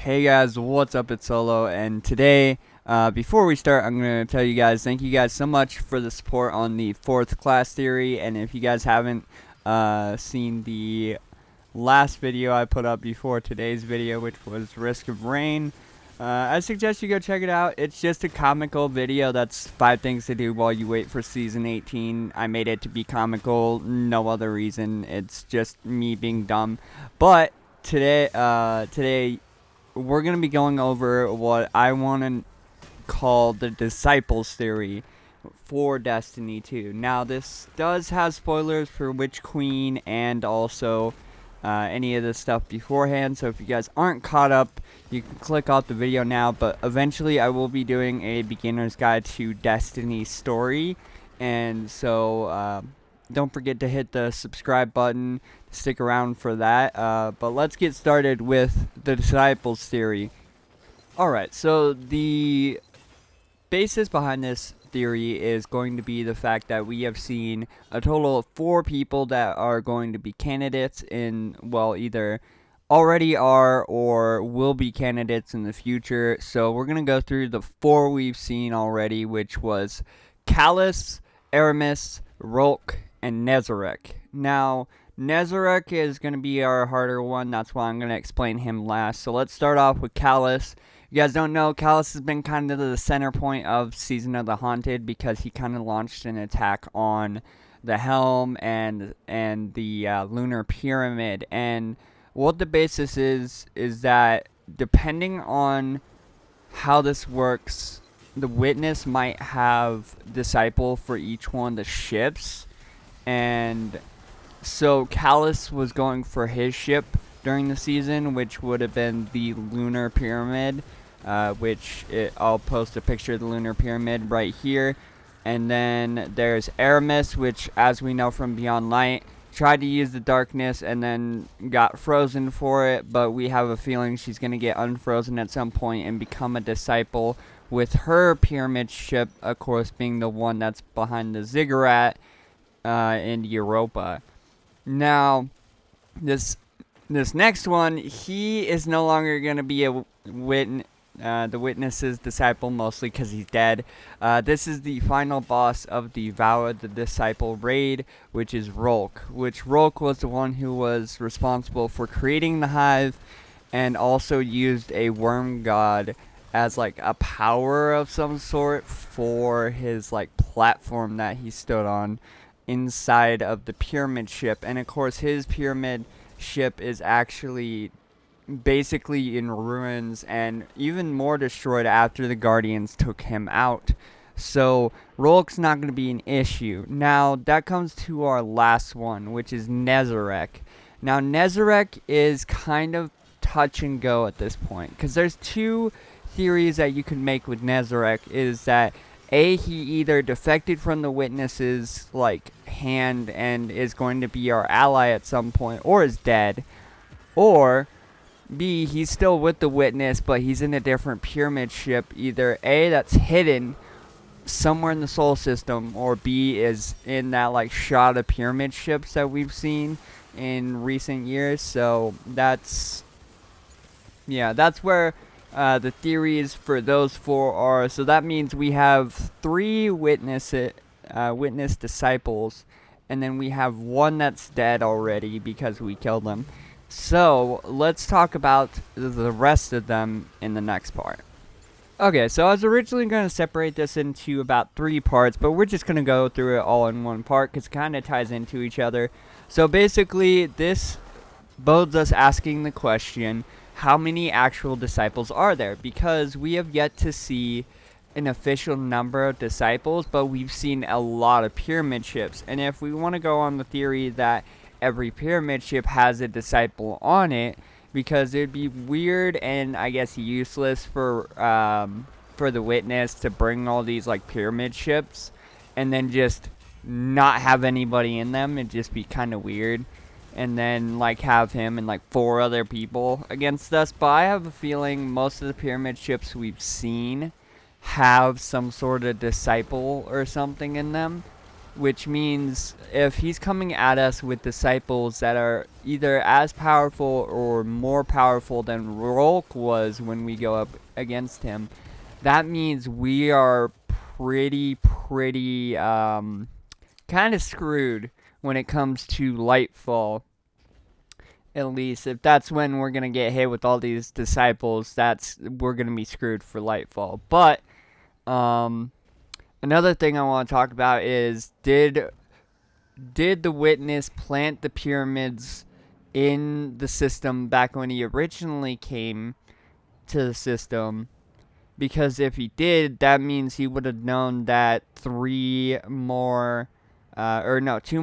Hey guys, what's up? It's Solo, and today, before we start, I'm going to tell you guys, thank you guys so much for the support on the fourth class theory, and if you guys haven't seen the last video I put up before today's video, which was Risk of Rain, I suggest you go check it out. It's just a comical video. That's 5 things to do while you wait for season 18. I made it to be comical, no other reason. It's just me being dumb. But today we're going to be going over what I want to call the Disciples theory for Destiny 2. Now, this does have spoilers for Witch Queen and also any of the stuff beforehand, so if you guys aren't caught up, you can click off the video now, but eventually I will be doing a beginner's guide to Destiny story, and so don't forget to hit the subscribe button, stick around for that, but let's get started with the Disciples theory. Alright, so the basis behind this theory is going to be the fact that we have seen a total of 4 people that are going to be candidates in, well, either already are or will be candidates in the future. So we're going to go through the 4 we've seen already, which was Callus, Aramis, Rolk, and Nazarek. Now, Nazarek is going to be our harder one. That's why I'm going to explain him last. So let's start off with Callus. You guys don't know, Callus has been kind of the center point of Season of the Haunted because he kind of launched an attack on the Helm and the Lunar Pyramid. And what the basis is that depending on how this works, the Witness might have Disciple for each one of the ships. And so Callus was going for his ship during the season, which would have been the Lunar Pyramid, I'll post a picture of the Lunar Pyramid right here. And then there's Aramis, which, as we know from Beyond Light, tried to use the darkness and then got frozen for it, but we have a feeling she's going to get unfrozen at some point and become a disciple, with her pyramid ship, of course, being the one that's behind the ziggurat in Europa. Now, this next one, he is no longer going to be a the Witness's disciple, mostly because he's dead. This is the final boss of the Vow of the Disciple raid, which is Rolk. Rolk was the one who was responsible for creating the hive and also used a worm god as like a power of some sort for his like platform that he stood on inside of the pyramid ship. And of course his pyramid ship is actually basically in ruins and even more destroyed after the Guardians took him out. So Rolk's not going to be an issue. Now that comes to our last one, which is Nazarek. Now Nazarek is kind of touch and go at this point, because there's 2 theories that you can make with Nazarek. Is that A, he either defected from the Witness's like hand and is going to be our ally at some point, or is dead, or B, he's still with the Witness, but he's in a different pyramid ship. Either A, that's hidden somewhere in the Sol system, or B, is in that like shot of pyramid ships that we've seen in recent years. So that's where the theories for those 4 are. So that means we have 3 witness disciples, and then we have 1 that's dead already because we killed him. So let's talk about the rest of them in the next part. Okay, so I was originally going to separate this into about 3 parts, but we're just going to go through it all in one part because it kind of ties into each other. So basically, this bodes us asking the question, how many actual disciples are there? Because we have yet to see an official number of disciples, but we've seen a lot of pyramid ships. And if we want to go on the theory that every pyramid ship has a disciple on it, because it'd be weird and I guess useless for the Witness to bring all these like pyramid ships and then just not have anybody in them. It'd just be kind of weird, and then like have him and like 4 other people against us. But I have a feeling most of the pyramid ships we've seen have some sort of disciple or something in them. which means if he's coming at us with disciples that are either as powerful or more powerful than Rolk was when we go up against him, that means we are pretty kind of screwed when it comes to Lightfall. At least if that's when we're gonna get hit with all these disciples, we're gonna be screwed for Lightfall. But another thing I want to talk about is did the Witness plant the pyramids in the system back when he originally came to the system? Because if he did, that means he would have known that two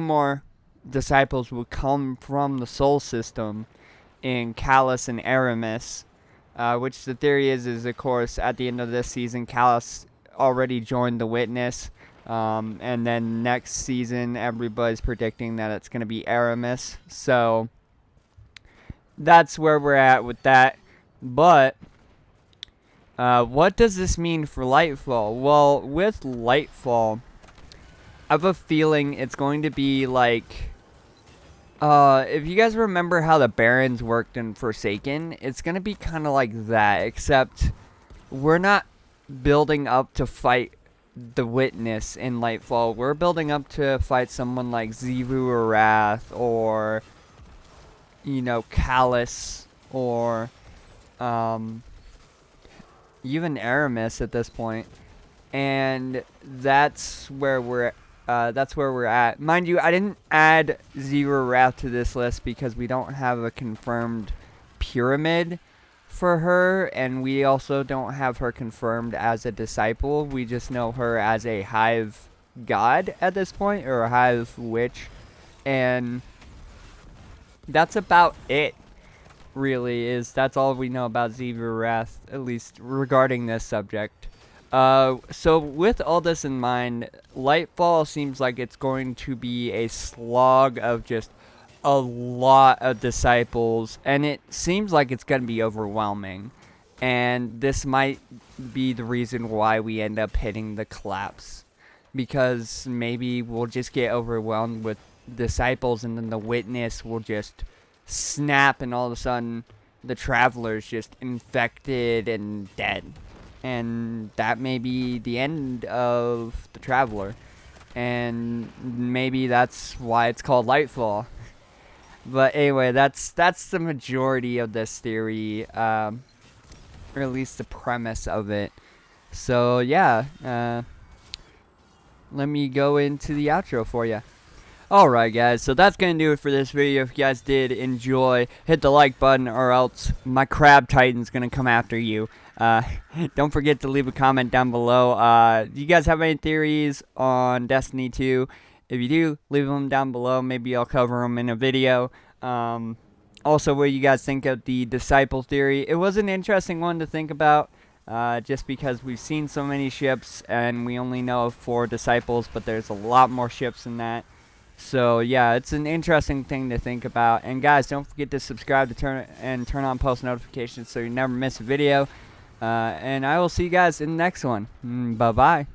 more disciples would come from the Sol system in Callus and Aramis, which the theory is of course at the end of this season Callus already joined the Witness, and then next season everybody's predicting that it's going to be Aramis. So that's where we're at with that. But what does this mean for Lightfall? Well, with Lightfall, I have a feeling it's going to be like, if you guys remember how the Barons worked in Forsaken, it's going to be kind of like that, except we're not building up to fight the Witness in Lightfall. We're building up to fight someone like Xivu or Wrath, or, Callus, or, even Aramis at this point. And that's where we're at. Mind you, I didn't add Xivu Wrath to this list because we don't have a confirmed pyramid for her, and we also don't have her confirmed as a disciple. We just know her as a hive god at this point, or a hive witch, and that's about it. Really, that's all we know about Xivu Wrath, at least regarding this subject. So with all this in mind, Lightfall seems like it's going to be a slog of just a lot of disciples, and it seems like it's going to be overwhelming. And this might be the reason why we end up hitting the collapse, because maybe we'll just get overwhelmed with disciples, and then the Witness will just snap, and all of a sudden the Traveler's just infected and dead. And that may be the end of the Traveler. And maybe that's why it's called Lightfall. But anyway, that's the majority of this theory, or at least the premise of it. So yeah, let me go into the outro for you. Alright guys, so that's going to do it for this video. If you guys did enjoy, hit the like button, or else my crab titan's going to come after you. Don't forget to leave a comment down below. Do you guys have any theories on Destiny 2? If you do, leave them down below. Maybe I'll cover them in a video. Also, what you guys think of the Disciple theory? It was an interesting one to think about, just because we've seen so many ships, and we only know of 4 disciples, but there's a lot more ships than that. So yeah, it's an interesting thing to think about. And guys, don't forget to subscribe to turn on post notifications so you never miss a video. And I will see you guys in the next one. Bye bye.